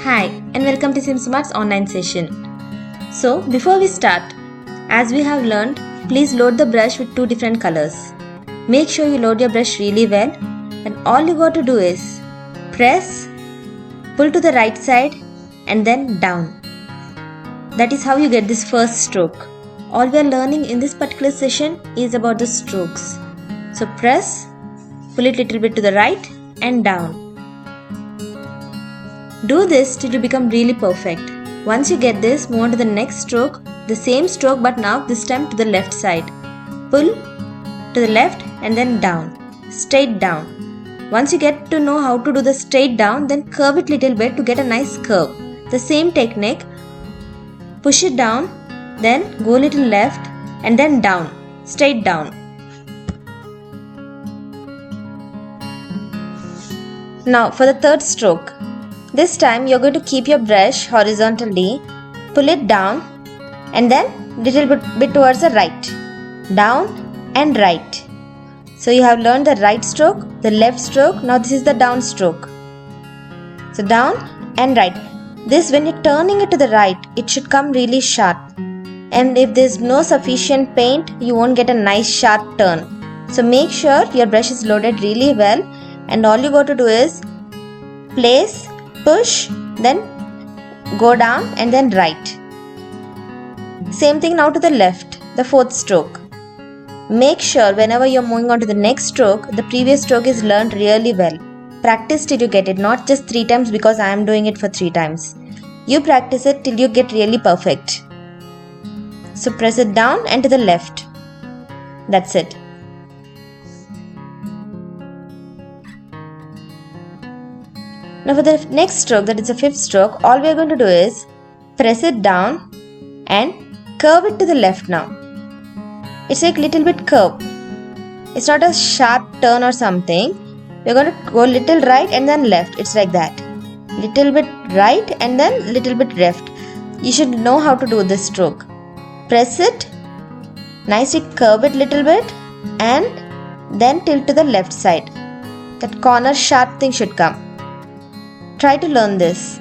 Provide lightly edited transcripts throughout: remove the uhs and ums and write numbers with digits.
Hi and welcome to SimSmart's online session. So before we start, as we have learned, please load the brush with two different colors. Make sure you load your brush really well and all you got to do is press, pull to the right side and then down. That is how you get this first stroke. All we are learning in this particular session is about the strokes. So press, pull it little bit to the right and down. Do this till you become really perfect. Once you get this, move on to the next stroke, the same stroke but now this time to the left side. Pull to the left and then down, straight down. Once you get to know how to do the straight down, then curve it little bit to get a nice curve. The same technique, push it down, then go little left and then down, straight down. Now for the third stroke. This time you are going to keep your brush horizontally, pull it down and then little bit towards the right, down and right. So you have learned the right stroke, the left stroke, now this is the down stroke. So down and right. This when you're turning it to the right, it should come really sharp. And if there's no sufficient paint, you won't get a nice sharp turn. So make sure your brush is loaded really well and all you got to do is place, push, then go down and then right. Same thing now to the left, the fourth stroke. Make sure whenever you're moving on to the next stroke, the previous stroke is learned really well. Practice till you get it, not just 3 times because I am doing it for 3 times. You practice it till you get really perfect. So press it down and to the left. That's it. Now for the next stroke, that is the fifth stroke, all we are going to do is press it down and curve it to the left now. It's like little bit curve. It's not a sharp turn or something. We're going to go little right and then left. It's like that. Little bit right and then little bit left. You should know how to do this stroke. Press it, nicely curve it little bit and then tilt to the left side. That corner sharp thing should come. Try to learn this.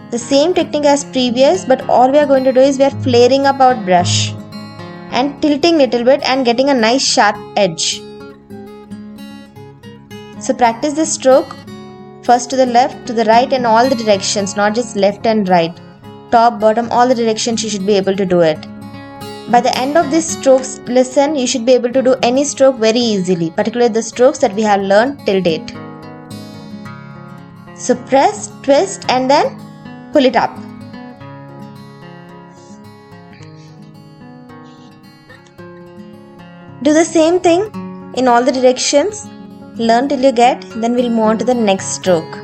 The same technique as previous, but all we are going to do is we are flaring up our brush and tilting little bit and getting a nice sharp edge. So practice this stroke first to the left, to the right and all the directions, not just left and right. Top, bottom, all the directions you should be able to do it. By the end of this strokes lesson, you should be able to do any stroke very easily, particularly the strokes that we have learned till date. So press, twist and then pull it up. Do the same thing in all the directions. Learn till you get, then we'll move on to the next stroke.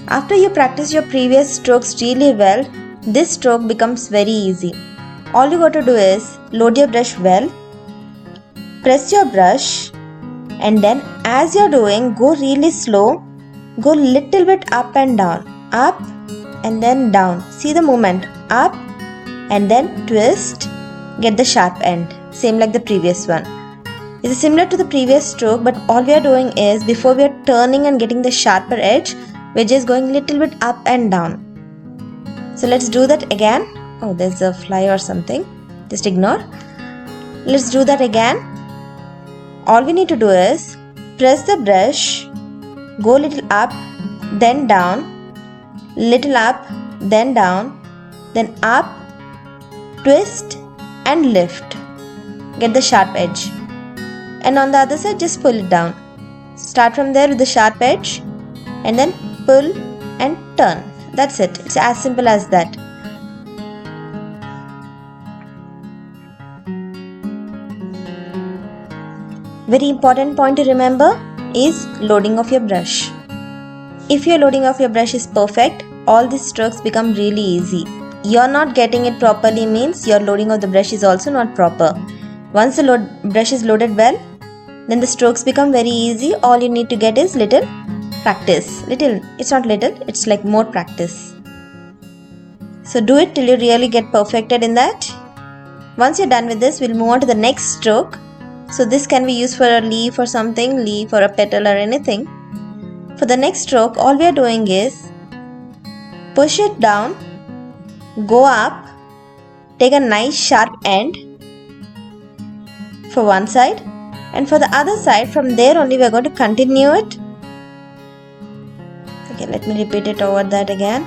After you practice your previous strokes really well, this stroke becomes very easy. All you got to do is load your brush well, press your brush and then as you're doing, go really slow, go little bit up and down, up and then down. See the movement, up and then twist, get the sharp end, same like the previous one. It's similar to the previous stroke, but all we are doing is, before we are turning and getting the sharper edge, we're just going little bit up and down. So let's do that again. Oh, there's a fly or something. Just ignore. Let's do that again. All we need to do is press the brush, go little up, then down, little up, then down, then up, twist and lift. Get the sharp edge. And on the other side, just pull it down. Start from there with the sharp edge and then pull and turn. That's it. It's as simple as that. Very important point to remember is loading of your brush. If your loading of your brush is perfect, all these strokes become really easy. You're not getting it properly means your loading of the brush is also not proper. Once the brush is loaded well, then the strokes become very easy. All you need to get is little practice. It's not little, it's like more practice. So do it till you really get perfected in that. Once you're done with this, we'll move on to the next stroke. So this can be used for a leaf or something, leaf or a petal or anything. For the next stroke, all we are doing is push it down, go up, take a nice sharp end for one side, and for the other side, from there only we are going to continue it. Okay, let me repeat it over that again.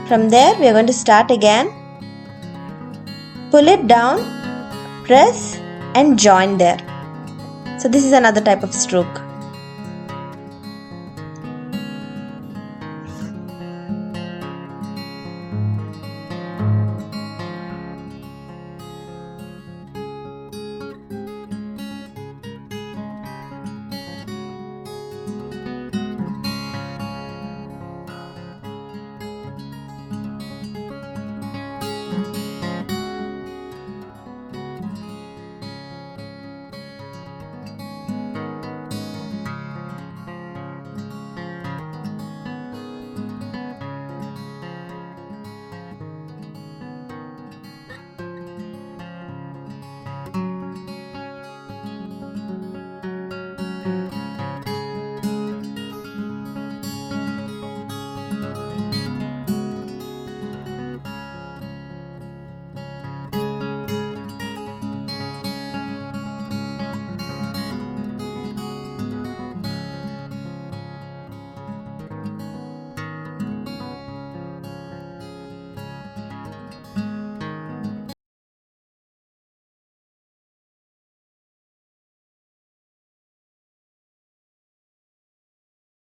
From there we are going to start again. Pull it down, press and join there. So this is another type of stroke.